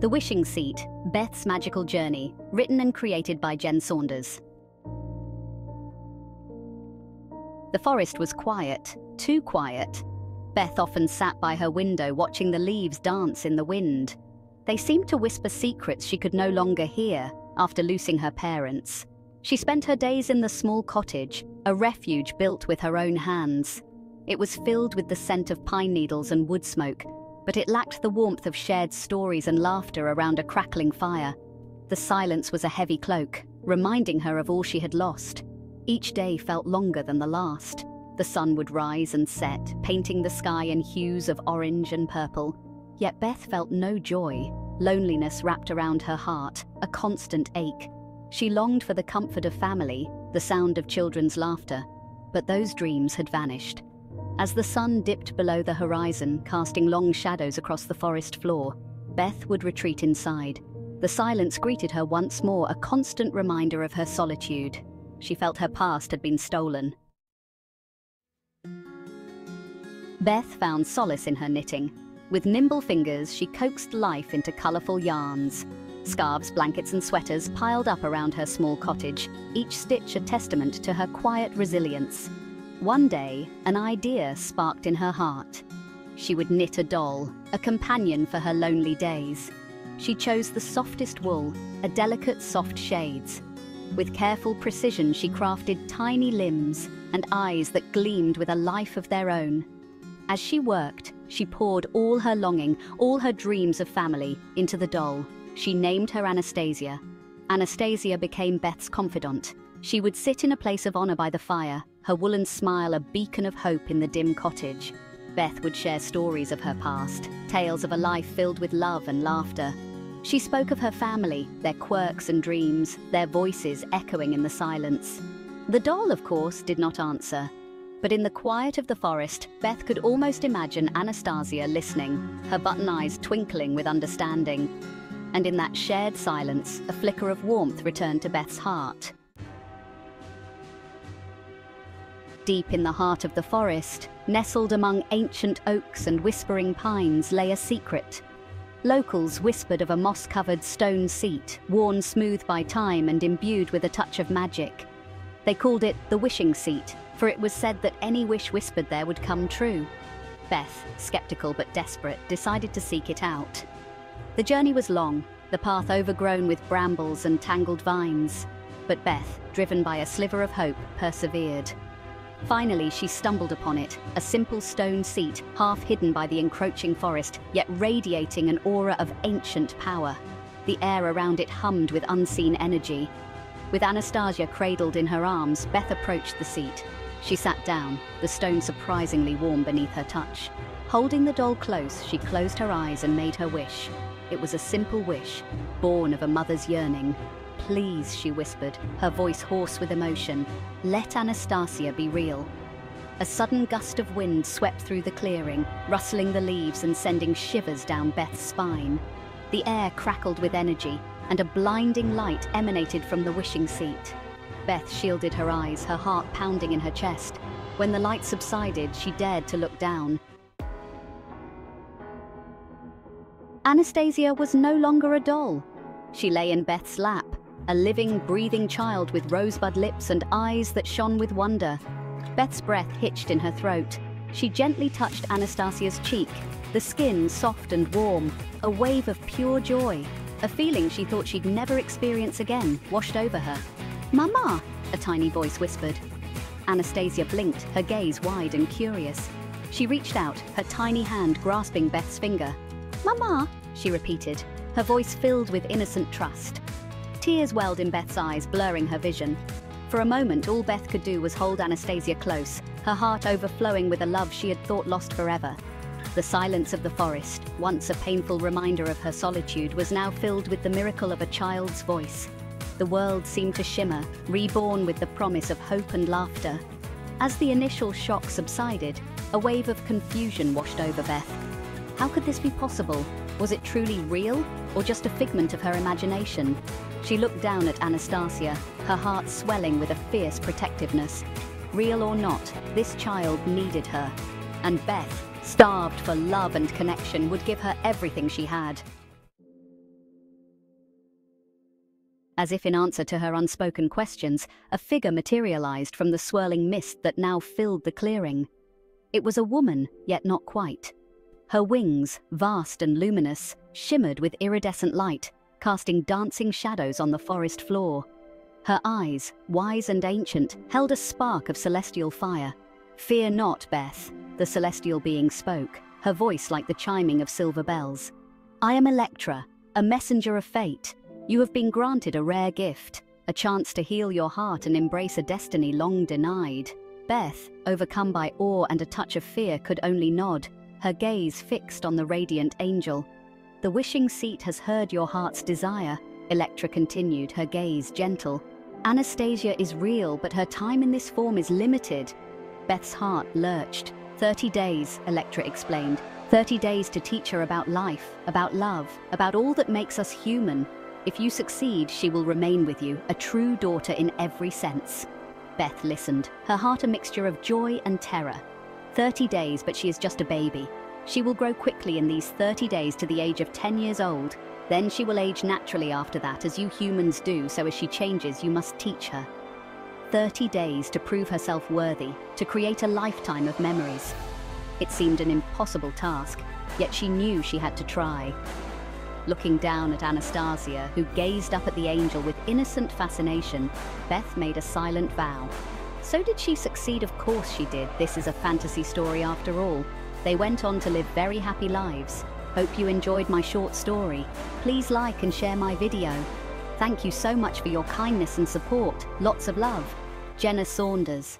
The Wishing Seat, Beth's Magical Journey, written and created by Jenne Saunders. The forest was quiet, too quiet. Beth often sat by her window watching the leaves dance in the wind. They seemed to whisper secrets she could no longer hear after losing her parents. She spent her days in the small cottage, a refuge built with her own hands. It was filled with the scent of pine needles and wood smoke, but it lacked the warmth of shared stories and laughter around a crackling fire. The silence was a heavy cloak, reminding her of all she had lost. Each day felt longer than the last. The sun would rise and set, painting the sky in hues of orange and purple. Yet Beth felt no joy. Loneliness wrapped around her heart, a constant ache. She longed for the comfort of family, the sound of children's laughter. But those dreams had vanished. As the sun dipped below the horizon, casting long shadows across the forest floor, Beth would retreat inside. The silence greeted her once more, a constant reminder of her solitude. She felt her past had been stolen. Beth found solace in her knitting. With nimble fingers, she coaxed life into colourful yarns. Scarves, blankets and sweaters piled up around her small cottage, each stitch a testament to her quiet resilience. One day, an idea sparked in her heart. She would knit a doll, a companion for her lonely days. She chose the softest wool, a delicate soft shades. With careful precision, she crafted tiny limbs and eyes that gleamed with a life of their own. As she worked, she poured all her longing, all her dreams of family, into the doll. She named her Anastasia. Anastasia became Beth's confidant. She would sit in a place of honor by the fire, her woolen smile a beacon of hope in the dim cottage. Beth would share stories of her past, tales of a life filled with love and laughter. She spoke of her family, their quirks and dreams, their voices echoing in the silence. The doll, of course, did not answer. But in the quiet of the forest, Beth could almost imagine Anastasia listening, her button eyes twinkling with understanding. And in that shared silence, a flicker of warmth returned to Beth's heart. Deep in the heart of the forest, nestled among ancient oaks and whispering pines, lay a secret. Locals whispered of a moss-covered stone seat, worn smooth by time and imbued with a touch of magic. They called it the Wishing Seat, for it was said that any wish whispered there would come true. Beth, skeptical but desperate, decided to seek it out. The journey was long, the path overgrown with brambles and tangled vines. But Beth, driven by a sliver of hope, persevered. Finally, she stumbled upon it, a simple stone seat, half hidden by the encroaching forest, yet radiating an aura of ancient power. The air around it hummed with unseen energy. With Anastasia cradled in her arms, Beth approached the seat. She sat down, the stone surprisingly warm beneath her touch. Holding the doll close, she closed her eyes and made her wish. It was a simple wish, born of a mother's yearning. "Please," she whispered, her voice hoarse with emotion, "let Anastasia be real." A sudden gust of wind swept through the clearing, rustling the leaves and sending shivers down Beth's spine. The air crackled with energy, and a blinding light emanated from the wishing seat. Beth shielded her eyes, her heart pounding in her chest. When the light subsided, she dared to look down. Anastasia was no longer a doll. She lay in Beth's lap, a living, breathing child with rosebud lips and eyes that shone with wonder. Beth's breath hitched in her throat. She gently touched Anastasia's cheek, the skin soft and warm, a wave of pure joy. A feeling she thought she'd never experience again washed over her. "Mama," a tiny voice whispered. Anastasia blinked, her gaze wide and curious. She reached out, her tiny hand grasping Beth's finger. "Mama," she repeated, her voice filled with innocent trust. Tears welled in Beth's eyes, blurring her vision. For a moment, all Beth could do was hold Anastasia close, her heart overflowing with a love she had thought lost forever. The silence of the forest, once a painful reminder of her solitude, was now filled with the miracle of a child's voice. The world seemed to shimmer, reborn with the promise of hope and laughter. As the initial shock subsided, a wave of confusion washed over Beth. How could this be possible? Was it truly real, or just a figment of her imagination? She looked down at Anastasia, her heart swelling with a fierce protectiveness. Real or not, this child needed her. And Beth, starved for love and connection, would give her everything she had. As if in answer to her unspoken questions, a figure materialized from the swirling mist that now filled the clearing. It was a woman, yet not quite. Her wings, vast and luminous, shimmered with iridescent light, casting dancing shadows on the forest floor. Her eyes, wise and ancient, held a spark of celestial fire. "Fear not, Beth," the celestial being spoke, her voice like the chiming of silver bells. "I am Electra, a messenger of fate. You have been granted a rare gift, a chance to heal your heart and embrace a destiny long denied." Beth, overcome by awe and a touch of fear, could only nod, her gaze fixed on the radiant angel. "The wishing seat has heard your heart's desire," Electra continued, her gaze gentle. "Anastasia is real, but her time in this form is limited." Beth's heart lurched. 30 days, Electra explained. 30 days to teach her about life, about love, about all that makes us human. If you succeed, she will remain with you, a true daughter in every sense. Beth listened, her heart a mixture of joy and terror. 30 days, but she is just a baby. She will grow quickly in these 30 days to the age of 10 years old. Then she will age naturally after that, as you humans do, so as she changes, you must teach her. 30 days to prove herself worthy, to create a lifetime of memories. It seemed an impossible task, yet she knew she had to try. Looking down at Anastasia, who gazed up at the angel with innocent fascination, Beth made a silent vow. So did she succeed? Of course she did. This is a fantasy story after all. They went on to live very happy lives. Hope you enjoyed my short story. Please like and share my video. Thank you so much for your kindness and support. Lots of love. Jenne Saunders.